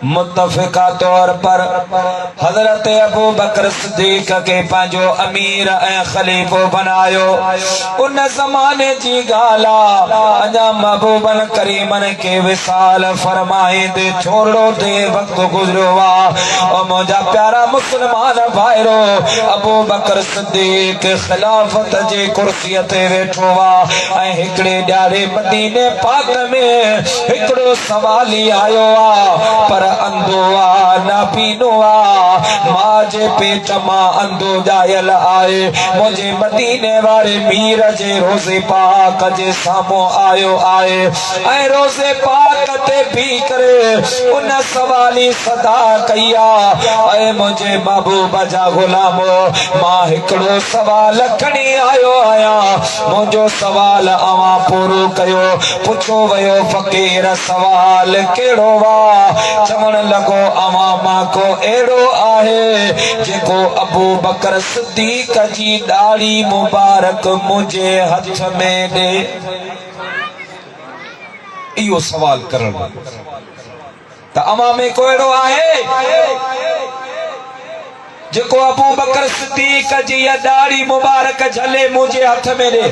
मुत्तफिका तौर पर हजरत अबू बकर सिद्दीक के पंहिंजो अमीर ऐं खलीफो बनायो। उन ज़माने जी गाला अञा महबूबन करीमन के विसाल फरमाईंदे छोड़ो दे वक्त गुजरो और मुझा प्यारा मुसलमान भाईरो अबू बकर सिद्दीक खिलाफत जी कुर्सीअ ते वेठो ऐं हिकड़े ॾियारे मदीने पाक में हिकड़ो सवाली आयो पर अंधो ना पीनो मां जे पेट मां अंधो जायल आए मुझे मदीने वाले मीर जे रोज़े पाक जे सामो आयो आए ऐं रोज़े पाक ते भी करे उन सवाली सदा कया ऐं मुझे महबूब जा गुलामो मां हिकड़ो सवाल खणी आयो आया मुझो सवाल अवा पूरो कयो पुछो वयो फकीर सवाल केड़ो चवण लगो अवा मां को एड़ो आहे जेको अबू बकर सिद्दीक जी दाढ़ी मुबारक मुझे हथ में दे। इहो सवाल करण त अवा में को एड़ो आहे जेको अबू बकर सिद्दीक जी दाढ़ी मुबारक झले मुझे हथ में दे।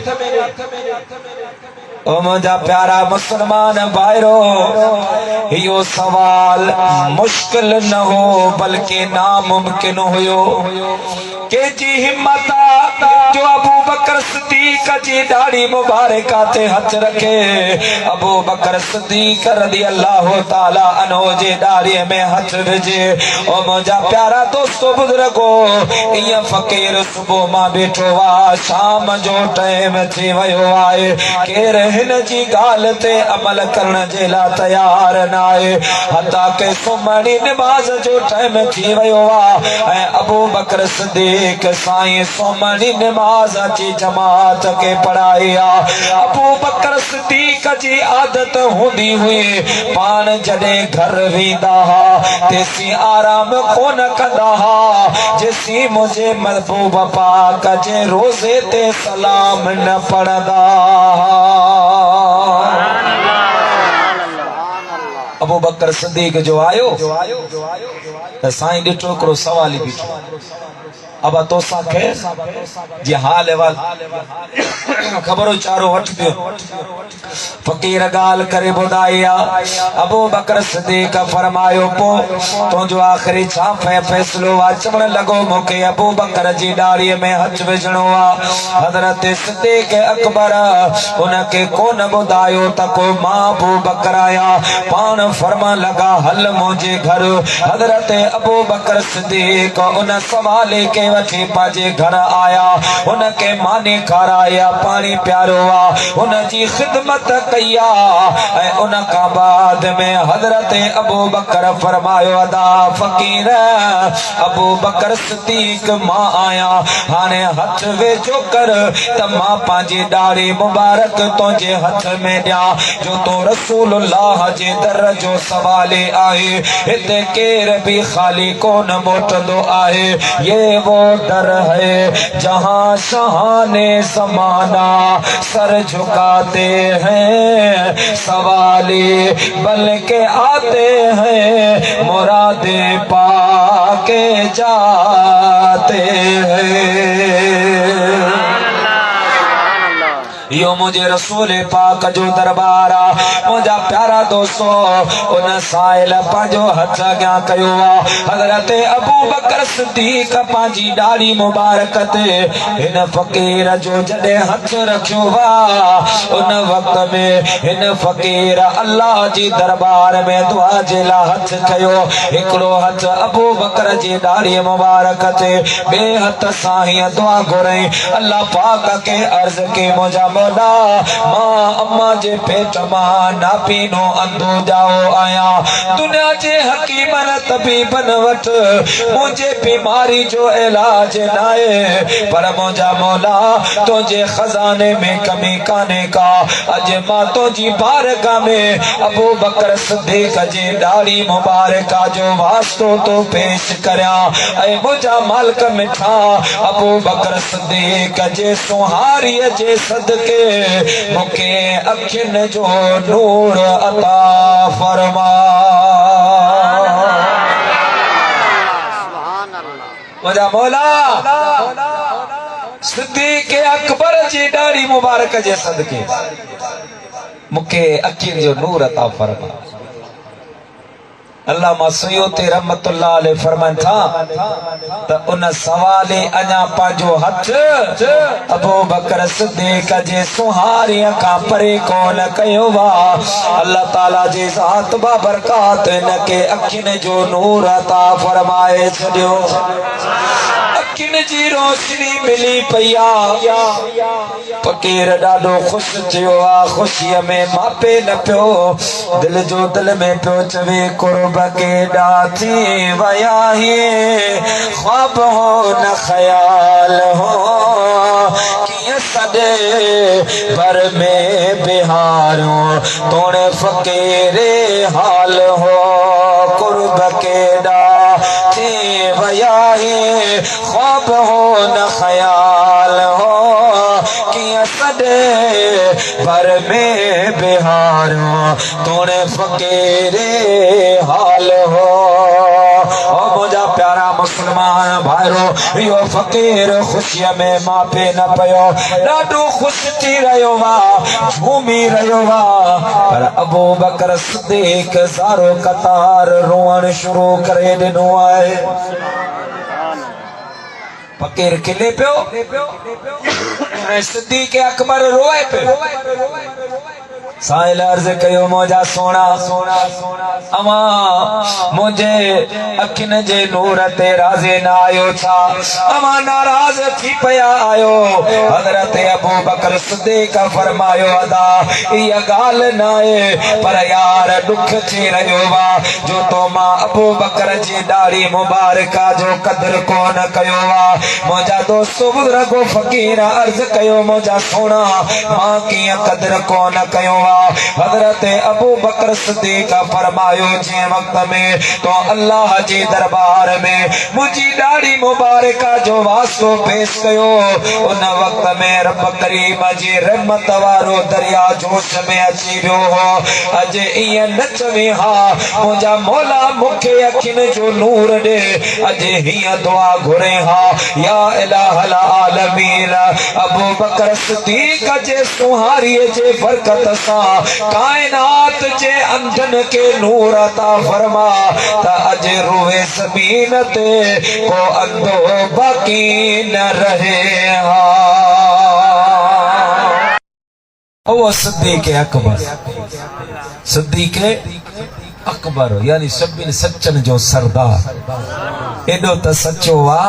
ओ मुझा प्यारा मुसलमान भाईरो यो सवाल मुश्किल न हो बल्कि नामुमकिन हुयो के जी हिम्मत जो अबू बकर सिद्दीक जी दाढ़ी मुबारक ते हथ रखे। अबू बकर सिद्दीक रज़ी अल्लाह ताला अन्हु जे दाढ़ी में हथ विझे। ओ मुझा प्यारा दोस्तो बुजुर्गो इया फकीर सुबह मां बैठो शाम जो टाइम थी वयो आए केर हिन जी गाल ते अमल करण जे ला तैयार न आए हता के सुमणी नमाज जो टाइम थी वयो ऐं अबू बकर सिद्दीक साईं सुमणी नमाज जी जमात के पढ़ाई अबू बकर सिद्दीक जी आदत हुंदी हुई पान जडे घर वेंदा तेसी आराम कोन कंदा जेसी मुझे महबूब पाक जे रोज़े ते सलाम न पढ़दा। अबू बकर सिद्दीक जो आयो त साईं ॾिठो हिकिड़ो सवाल ई बीठो अब तो साखे जी हाल वाल खबरो चारो वठ दियो फकीर गाल करे बुधाया। अबू बकर सिद्दीक फरमायो पो तो जो आखिरी छा फैसलो चवण लगो मोके अबू बकर जी दाढ़ी में हथ विझणो हजरत सिद्दीक अकबर उनके कोन बुधायो त को मां अबू बकर आया पान फरमा लगा हल मुझे घर। हजरत अबू बकर सिद्दीक उन सवाले के वठी पाजे घर आया उनके मानी खाराया पानी प्यारो उनकी खिदमत कया उनका बाद में हजरत अबू बकर फरमायो अदा फकीर अबू बकर सिद्दीक मां आया हाने हथ वेझो कर त मां पांजी दाढ़ी मुबारक तुझे हथ में दिया जो तो रसूलुल्लाह जे दर जो सवाले आहे हिते केर भी खाली कोन मोटंदो आहे। ये वो डर है जहां शहाने ज़माना सर झुकाते हैं सवाली बल के आते हैं मुरादे पाके जाते हैं। यो मुझे रसूल पाक जो दरबारा मुझा प्यारा दोस्तो उन साइल पांजो हथ अॻियां कयो हजरत अबू बकर सिद्दीक पांजी दाढ़ी मुबारक ते हिन फकीर जो जडे हथ रखियो उन वक्त में हिन फकीर अल्लाह जी दरबार में दुआ जे ला हथ कयो हिकड़ो हथ अबू बकर जी दाढ़ी मुबारक ते बे हथ सां दुआ घुरई अल्लाह पाक के अर्ज के मुझा मौला मां अम्मा जे पेट मां नापीनो अंधो जाओ आया दुनिया जे हकीमन तबीबन वट मुझे बीमारी जो इलाज नाए पर मुझा मौला तुझे खजाने में कमी काने का अज मां तुझी बारगाह में अबू बकर सिद्दीक जी दाढ़ी मुबारक जो वास्तो तो पेश करया ऐ मुझा मालिक मिठा अबू बकर सिद्दीक जे सुहारी जे सदके मुके अखिन जो नूर अता फरमा। मुझा मौला सिद्दीक़ अकबर जी दाढ़ी मुबारक जे सदके मुके अखिन जो नूर अता फरमा। अल्लामा सुयूती रहमतुल्लाह अलैह फरमान था त उन सवाले अञा पांजो हथ अबू बकर सिद्दीक़ जे सुहारिया का परे कोन कयो वा। अल्लाह ताला जी ज़ात बा बरकात इनके अखिन जो नूर अता फरमाए छडियो। अखिन जी रोशनी मिली पया फकीर ॾाढो ख़ुश थियो आ। ख़ुशीअ में मापे न पियो दिल जो दिल में पियो चवे कुर्ब केॾा थी वया ख्वाब हो न ख्याल हो कीअं सॾे भर में बिहारूं तोड़े फ़कीरे हाल हो कुर्ब केॾा थी वया ख्वाब हो न ख्याल हो कीअं सॾे भर में बिहारूं तोड़े फ़कीरे हाल हो। ओ मुझा प्यारा मुसलमान भाइरो यो फकीर खुशीअ में मापे न पयो ॾाढो ख़ुश थी रहियो वा झूमी रहियो वा। पर अबू बकर सिद्दीक़ ज़ारो कतार रोअण शुरू करे ॾिनो आहे। फकीर खिले पियो ऐं सिद्दीक़ अकबर रोए पियो। साहिल अर्ज़ कयो मौजा सोना अमा मुझे अखिन जे नूर ते राज़ी न आयो छा अमा नाराज थी पया आयो। हज़रत अबू बकर सिद्दीक़ फरमायो अदा इहा ॻाल्हि न आहे पर यार दुख थी रहियो वा जो तो मां अबू बकर जी दाढ़ी मुबारका जो कदर कोन कयो वा। मुंहिंजा दोस्त बुज़ुर्गो फ़कीर अर्ज़ कयो मौजा सोना मां कीअं कदर कोन कयो वा। हज़रत अबू बकर सिद्दीक़ फरमायो जंहिं वक्त में तो अल्लाह जे दरबार में मुंहिंजी दाढ़ी मुबारका जो वास्तो पेश कयो उन वक्त में रब करीम जी रहमत वारो दरिया जोश में अची वियो हो। अज ईअं न चवे हा मुंहिंजा मौला मूंखे अखिन जो नूर ॾे अज हीअं दुआ घुरे हा या इलाहल आलमीन अबू बकर सिद्दीक़ जे सुहारीअ जे बरकत सां कायनात जे अंधन के नूर अता फरमा त अज रोए ज़मीन ते को अंधो बाकी न रहे हा। ओ सिद्दीक़ अकबर यानी सभिनि सचन जो सरदार एडो त सचो वा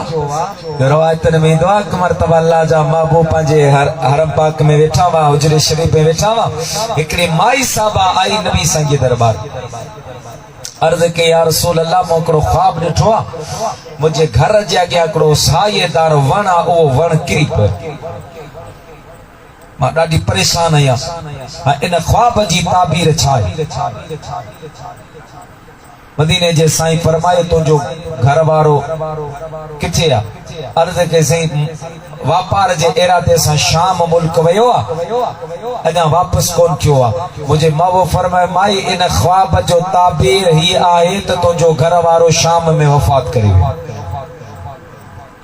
रवायतन में ईंदो आहे हिकु मरतबा अल्लाह जा महबूब पंहिंजे हरम पाक में वेठा हुआ हुजरे शरीफ में वेठा हुआ हिकिड़ी माई साहबा आई नबी साईं जे दरबार अर्ज़ के या रसूल अल्लाह मूं हिकिड़ो ख्वाब ॾिठो आहे मुंहिंजे घर जे अॻियां हिकिड़ो सायेदार वण आहे उहो वण किरी पियो मां ॾाढी परेशान आहियां इन ख्वाब जी ताबीर छा आहे। मदीने जे साईं फरमायो तुंहिंजो घर वारो किथे आहे अर्ज़ के साईं वापार जे इरादे सां शाम मुल्क वियो आहे अञा वापसि कोन थियो आहे। मुंहिंजे माउ फरमायो माई इन ख्वाब जो ताबीर ही आहे त तुंहिंजो घर वारो शाम में वफ़ात करे वियो।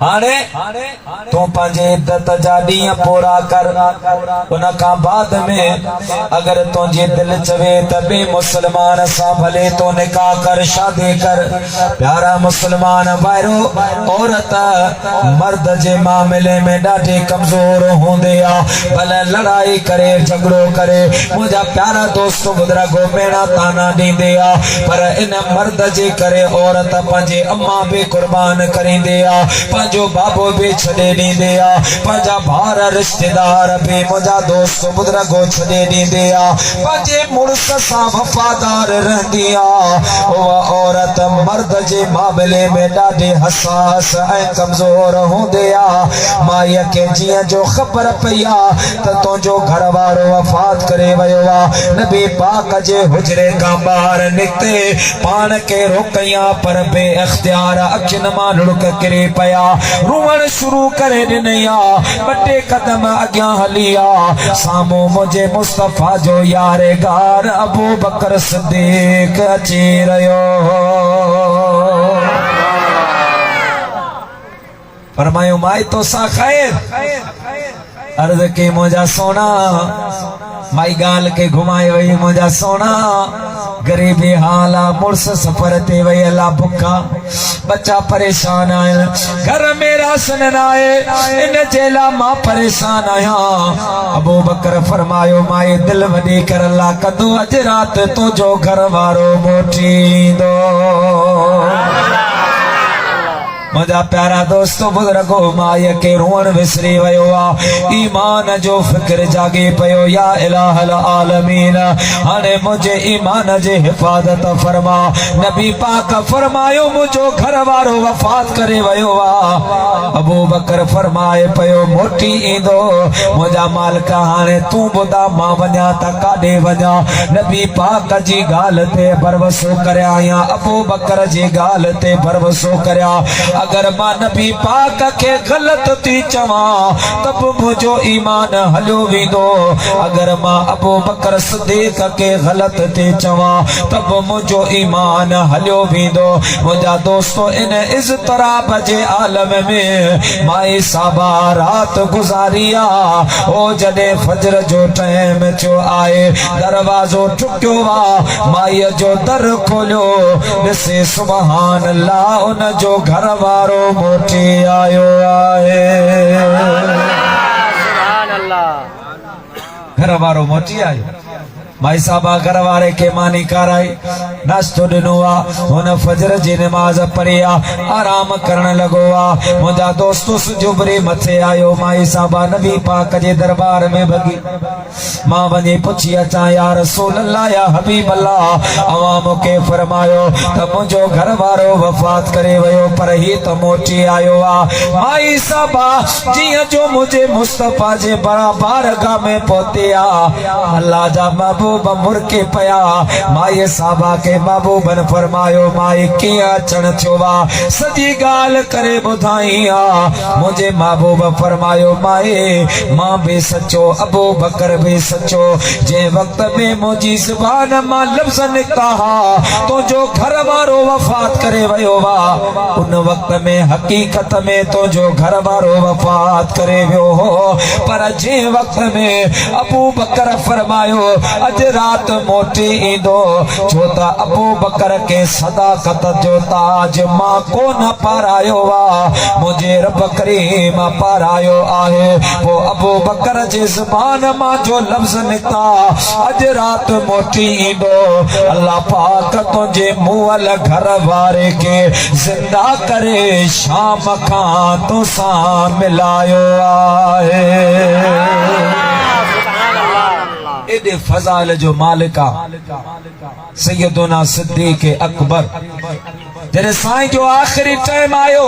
हाणे तूं पंहिंजे इद्दत जा ॾींहं पूरा कर उन खां बाद में अगर तुंहिंजे दिलि चवे त ॿिए मुस्लमान सां भले तो निकाह कर शादी कर। प्यारा मुस्लमान भाइरो औरत मर्द जे मामले में ॾाढी कमज़ोर हूंदी आहे भले लड़ाई करे झगड़ो करे मुंहिंजा प्यारा दोस्त बुज़ुर्गो मेणा ताना ॾींदे आहे पर इन मर्द जे करे औरत पंहिंजे अम्मा बि कुर्बान करींदी आहे जो बाबो भी छड़े ॾींदे आ पंहिंजा भार रिश्तेदार भी मुंहिंजा दोस्त बुज़ुर्गो छड़े ॾींदे आ पंहिंजे मुड़ुस सां वफ़ादार रहंदी आ। उहा औरत मर्द जे मामले में ॾाढी हसास ऐं कमज़ोर हूंदी आ। माईअ खे जीअं जो ख़बर पई आ त तुंहिंजो घर वारो वफ़ात करे वियो आ नबी पाक जे हुजरे खां ॿाहिरि निकिते पाण खे रोकयां पर बे इख़्तियार अखियुनि मां लुढ़क किरी पिया रुवण शुरू करे दिनया बटे कदम अग्या हलिया सामो मुझे मुस्तफा जो यारे गार अबू बकर सिद्दीक अची रयो फरमायो माई तो सा खैर अर्ज के मुझा सोना माई गाल के घुमाए वही मुझा सोना गरीबी हाला मुर्स सफर ते वही अल्लाह भुखा बच्चा परेशान आए घर में राशन न आए इन जेला मां परेशान आया अबू बकर फरमायो माई दिल वडी कर अल्लाह कदू अज रात तो जो घर वारो मोटी दो मुझा प्यारा दोस्तों बुजुर्गो माय के रोन विसरी वयो ईमान जो फिक्र जागे पयो या इलाहल आलमीन हाने मुझे ईमान जे हिफाजत फरमा नबी पाक फरमायो मुझो घर वारो वफात करे वयो अबू बकर फरमाए पयो मोटी इंदो मुझा मालिक हाने तू बुधा मां वञा त काडे वञा नबी पाक जी गाल ते भरवसो करया या अबू बकर जी गाल ते भरवसो करया अगर मां नबी पाक के गलत थी चवा तब मुझो ईमान हलो विदो अगर मां अबू बकर सिद्दीक के गलत थी चवा तब मुझो ईमान हलो विदो मुझा दोस्तों इन इस तरह जे आलम में माई साबा रात गुजारिया ओ जडे फजर जो टाइम चो आए दरवाजो ठुक्यो वा माई जो दर खोलियो ॾिसे सुभान अल्लाह उन जो घर वारो मोटी आयो आहे घर वारो मोटी आयो माई साहबा घर वारे के मानी कराई नाश्तो दिनो हुन फजर जी नमाज पढ़िया आराम करण लगो मुझा दोस्तों सुजुबरी मथे आयो माई साहबा नबी पाक जे दरबार में भगी मां वञी पुछी अचा या रसूल अल्लाह या हबीब अल्लाह अवाम के फरमायो त मुझो घर वारो वफात करे वयो पर ही त मोटी आयो माई साहबा जिया जो मुझे मुस्तफा जे बारगाह में पहुंचिया अल्लाह जा महबूब मुरके पया माई साहबा के महबूबन फरमायो माई किया अचण थियो वा सजी गाल करे बुधाइया मुझे महबूब फरमायो माई मां भी सचो अबू बकर भी सचो जे वक्त में मुझी जुबान मां लफ्ज निकता तो जो घर वारो वफात करे वयो वा उन वक्त में हकीकत में तो जो घर वारो वफात करे वियो हो पर जे वक्त में अबू बकर फरमायो अज रात मोटी इंदो छो त अबू बकर के सदाकत जो ताज मां को न पारायो वा मुझे रब करीम पारायो आहे वो अबू बकर जे जुबान मां जो लफ्ज निकता अज रात मोटी इंदो अल्लाह पाक तुझे मुअल घर वारे के जिंदा करे शाम खां तो सा मिलायो आहे एडे फजाइल जो मालिका सैयदना सिद्दीक अकबर जरे साईं जो आखिरी टाइम आयो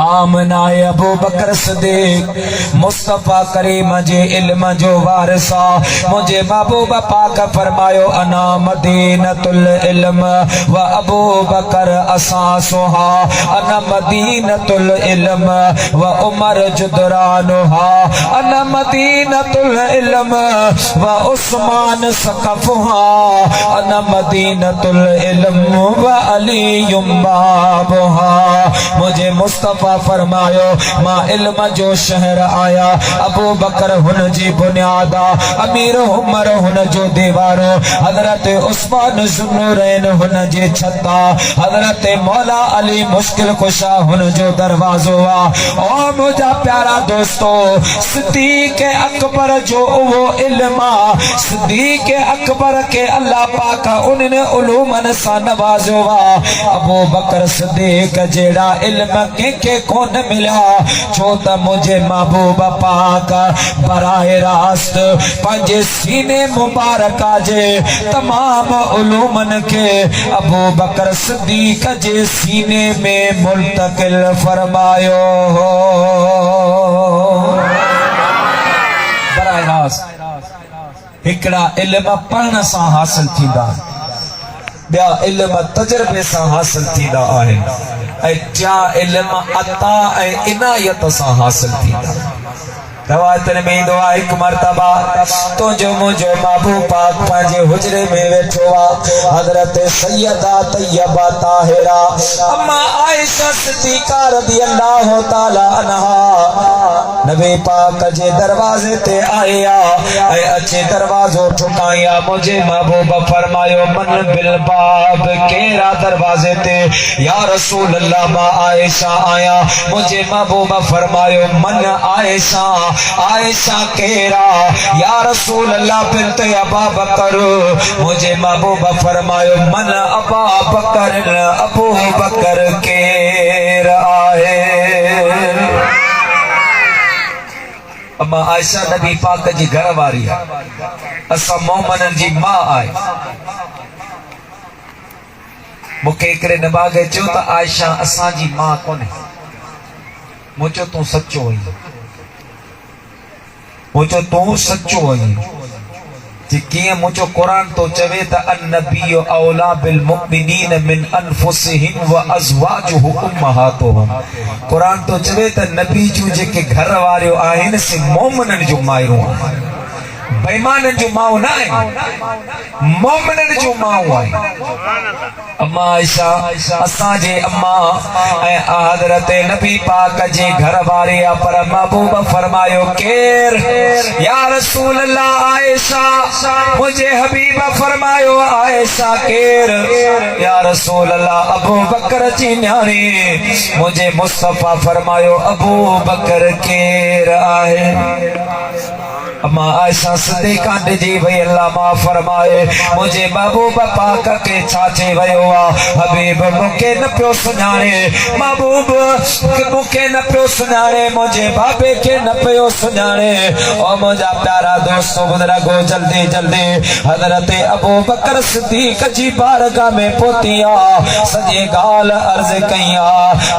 आमना अबू बकर सिद्दीक मुस्तफा करीम जे इल्म जो वारिसा मुझे महबूब पाक फरमायो अना मदीनतुल इल्म व अबू बकर असासुहा अना मदीनतुल इल्म व उमर जुदरानुहा अना मदीनतुल इल्म व उस्मान सकफुहा अना मदीनतुल इल्म व अलीयुम बाबुहा मुझे मुस्तफा फरमायो मां इल्म जो शहर आया अबू बकर हुन जी बुनियादा अमीर उमर हुन जो दीवारो हजरत उस्मान जुन्नूरैन हुन जी छता हजरत मौला अली मुश्किल कुशा हुन जो दरवाजो ओ मुझा प्यारा दोस्तों सिद्दीक अकबर जो वो इल्म सिद्दीक अकबर के अल्लाह पाक उन्हें उलूमन सा नवाजो अबू बकर सिद्दीक जेड़ा इल्म के कौन मिला छो त मुझे महबूब पाक बराए रास्त पंजे सीने मुबारका जे तमाम उलूमन के अबू बकर सिद्दीक जे सीने में मुल्तकिल फरमायो हो बराए रास्त हिकड़ा इल्म पढ़न सा हासिल थींदा ॿिया इल्म तजर्बे सां हासिल थींदा आहिनि क्या इल्म अता इनायत से हासिल थी। रवायत में ईंदो आहे हिकु मर्तबा तुंहिंजो मुंहिंजो महबूब पाक पंहिंजे हुजरे में वेठो आहे। हज़रत सैयदा तैयबा ताहिरा अम्मा आयशा सिद्दीका रज़ी अल्लाह ताला अन्हा नबी पाक जे दरवाजे ते आया ऐं अचे दरवाजो ठुकाया। मुंहिंजे महबूब फरमायो मन बिल बाब, केरा दरवाजे ते? या रसूल अल्लाह मां आयशा आया। मुंहिंजे महबूब फरमायो मन आयशा। आयशा केरा? या रसूल अल्लाह बिन्त अबा बकर। मुझे महबूब फरमायो मन अबा बकर, अबू बकर केर आहे? अम्मा आयशा नबी पाक जी घर वारी है, असा मोमनन जी मां आहे। मूंखे हिकिड़े निबागे चयो त आयशा असांजी मां कोन्हे। मूं चयो तूं सचो आहीं, मुझो तू सच्चो आई जी कीअं मुझो कुरान तो चवे त अन्नबिय्यु औला बिल मुमिनीन मिन अनफुसिहिम व अज़वाजुहु उम्महातुहुम। कुरान तो चवे त नबी जूं जेके घर वारियूं आहिनि से मोमिननि जूं मायूं आहिनि, बेईमाननि जूं माऊं न आहिनि, मोमिननि जूं माऊं आहिनि। अम्मा आयशा असांजे अम्मा ऐं हज़रत नबी पाक जे घर वारी आहे, पर महबूब फरमायो केर? या रसूल अल्लाह आयशा। मुझे हबीब फरमायो आयशा केर? या रसूल अल्लाह अबू बकर जी न्याणी। मुझे मुस्तफा फरमायो अबू बकर केर आहे? अम्मा आयशा सिद्दीका जी भई अल्लाह मां फरमाए मुझे महबूब पाक के छाचे वयो आ। हबीब मुखे न पियो सुञाणे, महबूब मुखे न पियो सुञाणे, मुझे बाबे के न पियो सुञाणे। ओ मुंहिंजा प्यारा दोस्त बुजुर्गो जल्दी जल्दी हज़रत अबू बकर सिद्दीक जी बारगाह में पहुती आ, सॼी ॻाल्हि अर्ज़ कई आ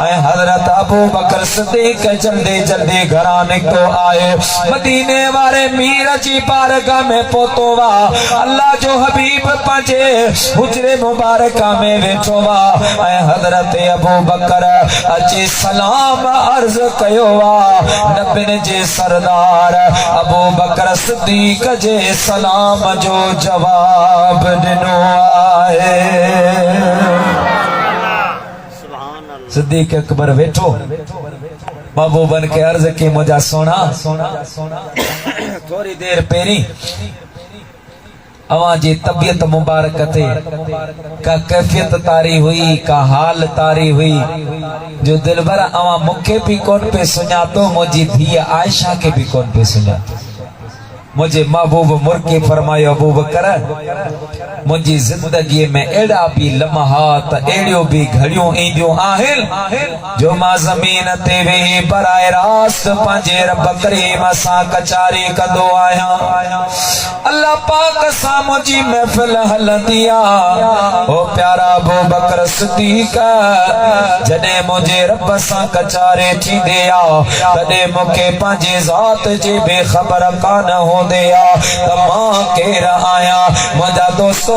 ऐं हज़रत अबू बकर सिद्दीक जल्दी जल्दी घरां निकितो आहे। मदीने वारे मीर जी बारगाह में पहुतो वा। अल्लाह जो हबीब पंहिंजे हुजरे मुबारका में वेठो वा ऐं हज़रत अबू बकर अची सलाम अर्ज़ कयो वा। नबियुनि जे सरदार अबू बकर सिद्दीक जे सलाम जो जवाब ॾिनो आहे। सिद्दीक अकबर वेठो महबूबन के अर्ज की मुझा सोना थोड़ी देर पेरी अवां जी तबियत मुबारक थे का कैफियत तारी हुई, का हाल तारी हुई जो दिल भर अवां मुखे भी कोन पे सुञातो, मुझी धी आयशा के भी कोन पे सुञातो। मुझे महबूब मुर्की फरमायो अबू बकर मुझी जिंदगी में एड़ा भी लम्हात एड़ियो भी घड़ियों ईंदियूं आहिनि जो मां ज़मीन ते वेही बराए रास्त पंहिंजे रब करीम सां कचारी कंदो आहियां। अल्लाह पाक सां मुंहिंजी महफ़िल हलंदी आहे। ओ प्यारा अबू बकर सिद्दीक जॾहिं मुंहिंजे रब सां कचारे थींदे आ तॾहिं मूंखे पंहिंजे ज़ात जी बेख़बर कान हो मां केर आया। मुंहिंजा दोस्तो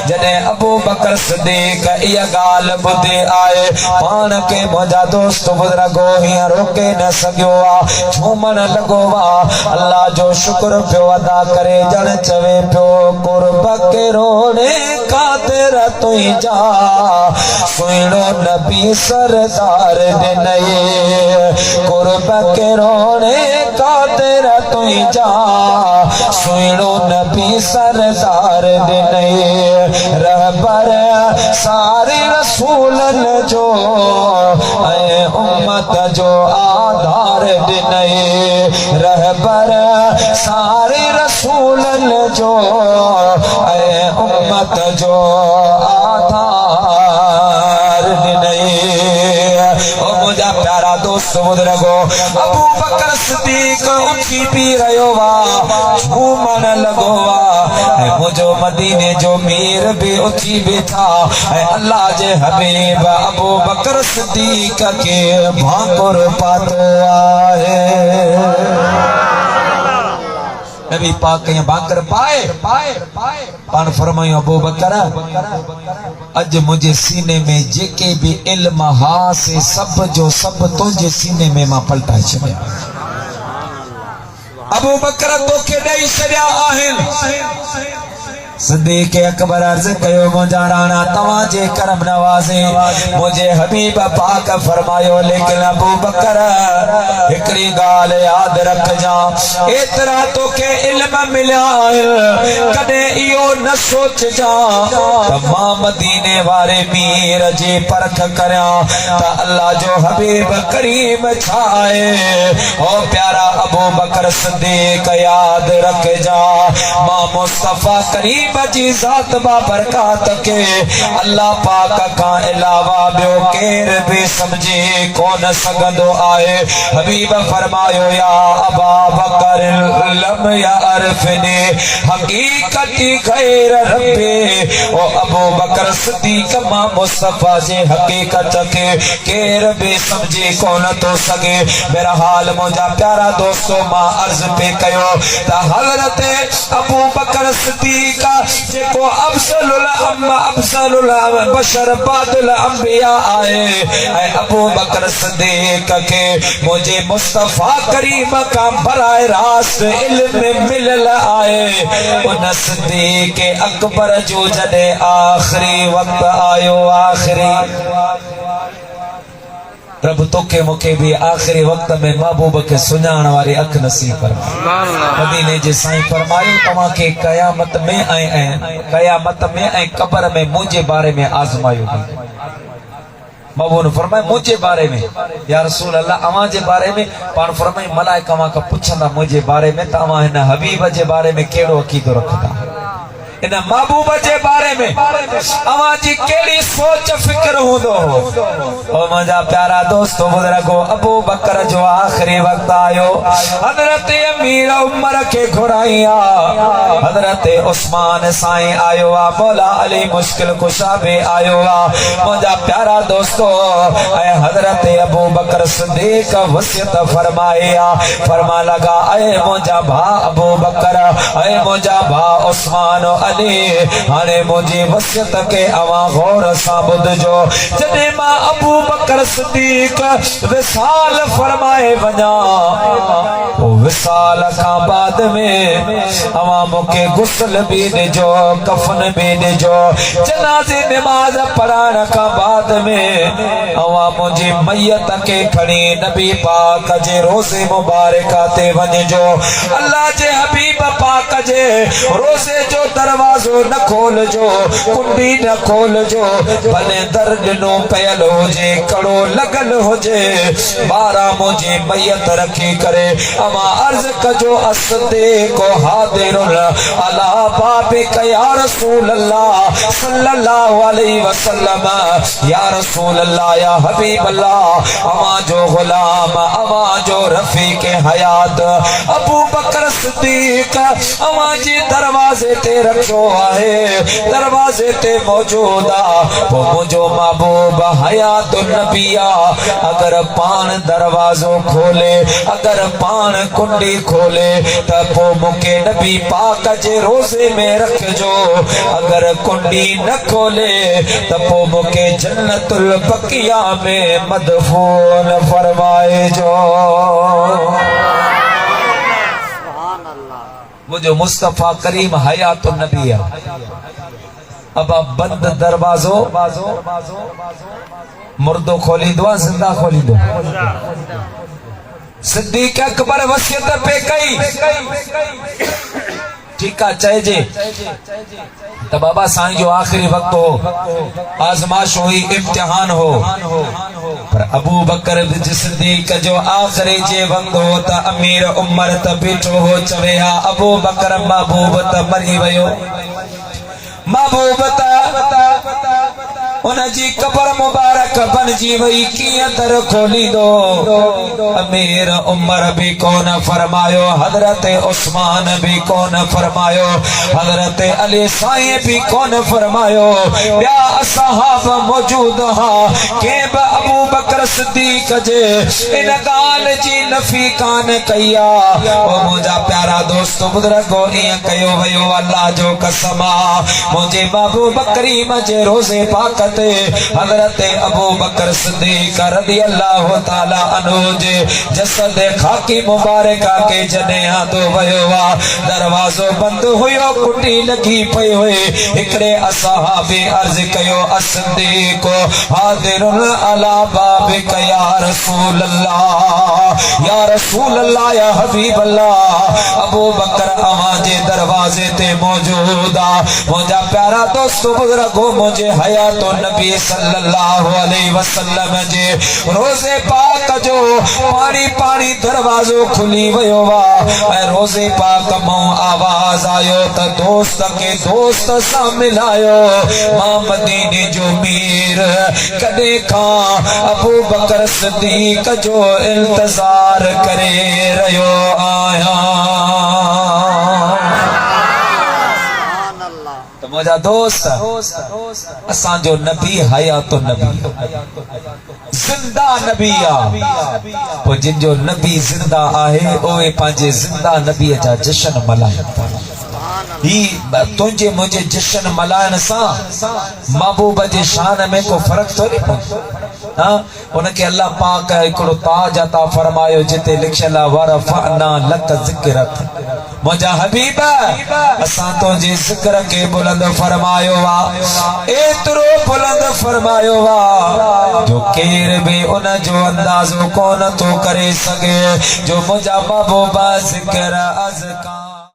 जॾहिं अबू बकर सिद्दीक इहा ॻाल्हि ॿुधे आए पाण खे मुंहिंजा दोस्त बुज़ुर्गो हीअं रोके न सघियो आहे, झूमण लॻो आहे, अल्लाह जो शुक्र पियो अदा करे ॼण चवे पियो कुर्ब के रोने ख़ातिर तुंहिंजा सुहिणो नबी सरदार ॾिनई। कुर्ब के रोने ख़ातिर तुंहिंजा सुहिणो नबी सरदार ॾिनई। रहबर सारे रसूलनि जो ऐं उम्मत जो आधार ॾिनई। रहबर सारे रसूलनि जो ऐं उम्मत जो आधार ॾिनई। ओ मुंहिंजा प्यारा दोस्त बुज़ुर्गो अबू बकर सिद्दीक उथी पी रहियो वा, झूमण लॻो वा ऐं मुंहिंजो मदीने जो मीर भी उथी बीठा ऐं अल्लाह जे हबीब अबू बकर सिद्दीक के भाकुर पातो आहे। नबी पाक या बाकर पाए पान फरमायो अबू बकर अज मुझे सीने में जेके भी इल्म हासे सब जो सब तुझे सीने में मां पलटाए छॾिया। अबू बकर तो के ॾेई छॾिया आहिनि। सिद्दीक़ अकबर अर्ज़ कयो मुंहिंजा राणा तव्हां जे करम नवाज़े मुझे हबीब पाक फरमायो लेकिन अबू बकर हिकड़ी ॻाल्हि यादि रखजा एतिरा तोखे इल्म मिलिया कॾहिं इहो न सोचजा त मां मदीने वारे मीर जी परख करियां त अल्लाह जो हबीब करीम छा आहे। ओ प्यारा अबू बकर सिद्दीक़ यादि रखजा मां मुस्तफा करीम बची ज़ात बा बरकात के अल्लाह पाक का अलावा बियो केर भी समझे कौन सगंदो आए। हबीब फरमायो या अबा बकर लम यारफनी हकीकती गैर रब्बे। ओ अबू बकर सिद्दीक़ मां मुस्तफा जे हकीकत के केर भी समझे कौन तो सके। मेरा हाल मुझा प्यारा दोस्तों मां अर्ज पे कयो त हजरत अबू बकर सिद्दीक़ जेको अफसलुल बशर बादुल अंबिया आए ऐ अबू बकर सिद्दीक़ के मुझे मुस्तफा करीम का बराए रास्त इल्म मिलल आए। उन सिद्दीक़ अकबर जो जडे आखिरी वक्त आयो आखिरी प्रभु तोखे मूंखे भी आखिरी वक्त में महबूब के सुञाण वारी अख नसीब फरमाए। मदीने जे साईं फरमायो तव्हां के कयामत में ऐं कब्र में मुझे बारे में आज़मायो। महबूब ने फरमाया मुझे बारे में या रसूल अल्लाह अवां जे बारे में पान फरमाई मलाइका अवां का पुछंदा मुझे बारे में त अवां हिन हबीब जे बारे में कहिड़ो अकीदो रखंदा इन महबूब जे बारे में अवां जी केड़ी सोच फिक्र हुंदो। ओ मुंहिंजा प्यारा दोस्तों बुजुर्गो अबू बकर जो आखिरी वक्त आयो हजरत अमीर उमर के घुराइया हजरत उस्मान साईं आयो आ मौला अली मुश्किल कुशा भी आयो आ। मुंहिंजा प्यारा दोस्तों ऐ हजरत अबू बकर सिद्दीक़ वसियत फरमाया फरमा लगा ऐ मुंहिंजा भा अबू बकर ऐ मुंहिंजा भा उस्मान हाने मुझे वसियत के अवां गौर सां ॿुधजो जॾहिं मां अबू बकर सिद्दीक़ विसाल फरमाए वञा विसाल खां बाद में अवां मूंखे गुस्ल भी ॾिजो कफन भी ॾिजो जनाज़े नमाज पढ़ाइण खां बाद में अवां मुंहिंजी मैयत के खणी नबी पाक जे रोज़े मुबारका ते वञिजो। अल्लाह जे हबीब पाक जे रोज़े जो दरवाजो न खोलजो कुंडी न खोलजो भले दर ॾिनो पयल हुजे कड़ो लॻल हुजे ॿारहं मुंहिंजी मैयत रखी करे अवां अर्ज़ कजो अस्दीक़ो हादिरुल अला बाबिक या रसूल अल्लाह सल्लल्लाहु अलैहि वसल्लम या रसूल अल्लाह या हबीब अल्लाह अवां जो गुलाम अवां जो रफीक हयात अबू बकर सिद्दीक़ अवां जे दरवाजे ते रखो आहे दरवाजे ते मौजूद आ वो मुझो महबूब हयातुन नबिया अगर पान दरवाजो खोले अगर पान कुंडी खोले त पो मुके नबी पाक जे रोज़े में रखजो अगर कुंडी न खोले त पो मुके जन्नतुल बकिया में मदफून फरमाए जो। मुझो मुस्तफा करीम हयातुन नबिया अब बंद दरवाजो मुर्दो खोलींदो जिंदा खोलींदो। सिद्दीक़ अकबर वसियत पे कई ठीक है चइजे तो बाबा साईं जो आखिरी वक्त हो आजमाश हुई इम्तिहान हो पर अबू बकर सिद्दीक़ जो आखिरी जे वक्त हो त अमीर उमर त बीठो हो चवे हा अबू बकर महबूब त मरी वयो महबूब त उनजी कबर मुबारक बनजी वई कीअं दर खोली दो अमीर उमर भी कौन फरमायो हजरत उस्मान भी कौन फरमायो हजरत अली साईं भी कौन फरमायो ॿिया असहाब मौजूद हा के बि अबू बकर सिद्दीक जे इन ॻाल्हि जी नफ़ी कान कई आहे ओ मुंहिंजा प्यारा दोस्त बुज़ुर्गो ईअं कयो वियो अल्लाह जो कसम मुझे बाबू बकरीम जे रोज़े पाक ते हज़रत अबू बकर सिद्दीक रज़ी अल्लाह ताला अन्हु जे जसद खाकी मुबारका के जने आंदो वयो वा दरवाजो बंद हुयो कुटी लगी पई हुई हिकड़े असहाबी अर्ज कयो अस्दीक हादिरुल अला बाबिक या रसूल अल्लाह या हबीब अल्लाह अबू बकर अवां जे दरवाजे ते मौजूद आ मुझा प्यारा दोस्त बुजुर्गो मुझे हयातो नबी सल्लल्लाहु अलैहि वसल्लम जे रोज़े पाक जो पानी पानी दरवाजो खुली वयो वा ऐं रोज़े पाक मां आवाज आयो त दोस्त के दोस्त सां मिलायो मां मदीने जो मीर कदे खां अबू बकर सिद्दीक जो इंतजार करे रहियो आया तो मुझा दोस्त असां जो नबी हयातो नबी जिंदा नबी आ ओ जिन जो नबी जिंदा आहे ओए पांजे जिंदा नबी जा जश्न मल्हाइनि ही तुझे मुझे जश्न मल्हाइण सां महबूब जे शान में को फर्क थोड़ी हाँ उनके अल्लाह पाक हिकिड़ो ताज अता फरमायो जिते लिखियल आहे वरफ़अना लक ज़िक्रक मुंहिंजा हबीब असां तुंहिंजे ज़िक्र खे बुलंद फरमायो आहे एतिरो बुलंद फरमायो आहे जो केर बि उन जो अंदाज़ो कोन थो करे सघे जो मुंहिंजा महबूबा ज़िक्र अज़कार